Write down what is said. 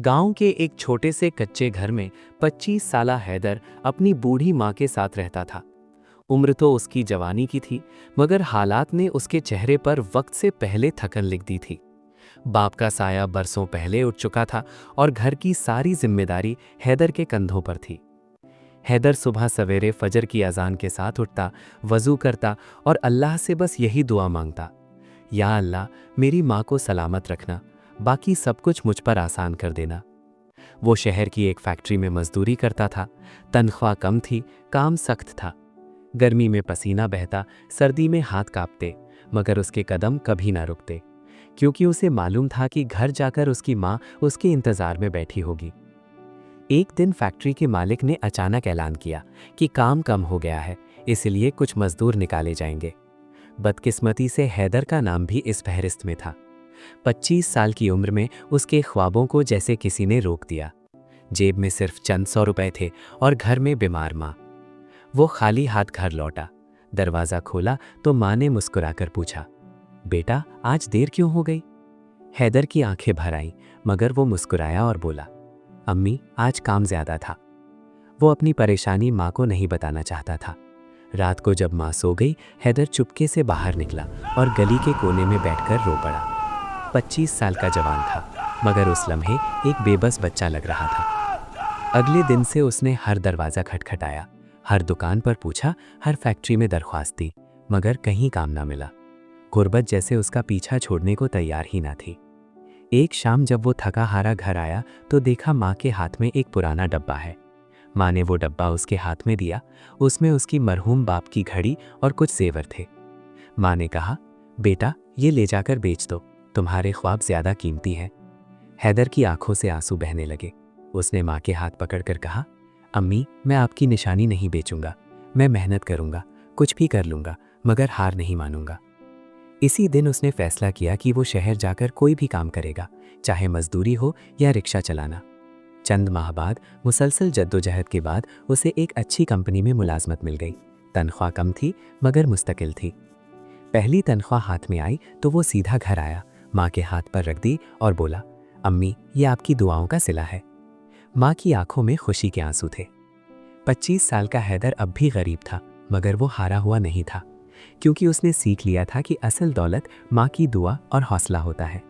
गांव के एक छोटे से कच्चे घर में 25 साला हैदर अपनी बूढ़ी माँ के साथ रहता था। उम्र तो उसकी जवानी की थी, मगर हालात ने उसके चेहरे पर वक्त से पहले थकन लिख दी थी। बाप का साया बरसों पहले उठ चुका था और घर की सारी जिम्मेदारी हैदर के कंधों पर थी। हैदर सुबह सवेरे फजर की अजान के साथ उठता, वजू करता और अल्लाह से बस यही दुआ मांगता, या अल्लाह मेरी माँ को सलामत रखना, बाकी सब कुछ मुझ पर आसान कर देना। वो शहर की एक फैक्ट्री में मजदूरी करता था। तनख्वाह कम थी, काम सख्त था। गर्मी में पसीना बहता, सर्दी में हाथ कांपते, मगर उसके कदम कभी ना रुकते, क्योंकि उसे मालूम था कि घर जाकर उसकी माँ उसके इंतजार में बैठी होगी। एक दिन फैक्ट्री के मालिक ने अचानक ऐलान किया कि काम कम हो गया है, इसलिए कुछ मजदूर निकाले जाएंगे। बदकिस्मती से हैदर का नाम भी इस फहरिस्त में था। 25 साल की उम्र में उसके ख्वाबों को जैसे किसी ने रोक दिया। जेब में सिर्फ चंद 100 रुपए थे और घर में बीमार माँ। वो खाली हाथ घर लौटा। दरवाज़ा खोला तो माँ ने मुस्कुराकर पूछा, बेटा आज देर क्यों हो गई? हैदर की आंखें भर आईं, मगर वो मुस्कुराया और बोला, अम्मी आज काम ज्यादा था। वो अपनी परेशानी माँ को नहीं बताना चाहता था। रात को जब माँ सो गई, हैदर चुपके से बाहर निकला और गली के कोने में बैठकर रो पड़ा। 25 साल का जवान था, मगर उस लम्हे एक बेबस बच्चा लग रहा था। अगले दिन से उसने हर दरवाज़ा खटखटाया, हर दुकान पर पूछा, हर फैक्ट्री में दरख्वास्त दी, मगर कहीं काम ना मिला। गुर्बत जैसे उसका पीछा छोड़ने को तैयार ही ना थी। एक शाम जब वो थका हारा घर आया तो देखा माँ के हाथ में एक पुराना डब्बा है। माँ ने वो डब्बा उसके हाथ में दिया। उसमें उसकी मरहूम बाप की घड़ी और कुछ जेवर थे। माँ ने कहा, बेटा ये ले जाकर बेच दो, तुम्हारे ख्वाब ज्यादा कीमती हैं। हैदर की आंखों से आंसू बहने लगे। उसने माँ के हाथ पकड़कर कहा, अम्मी मैं आपकी निशानी नहीं बेचूंगा, मैं मेहनत करूंगा, कुछ भी कर लूंगा, मगर हार नहीं मानूंगा। इसी दिन उसने फैसला किया कि वो शहर जाकर कोई भी काम करेगा, चाहे मजदूरी हो या रिक्शा चलाना। चंद माह बाद मुसलसल जद्दोजहद के बाद उसे एक अच्छी कंपनी में मुलाजमत मिल गई। तनख्वाह कम थी, मगर मुस्तकिल थी। पहली तनख्वाह हाथ में आई तो वो सीधा घर आया, माँ के हाथ पर रख दी और बोला, अम्मी ये आपकी दुआओं का सिला है। माँ की आंखों में खुशी के आंसू थे। 25 साल का हैदर अब भी गरीब था, मगर वो हारा हुआ नहीं था, क्योंकि उसने सीख लिया था कि असल दौलत माँ की दुआ और हौसला होता है।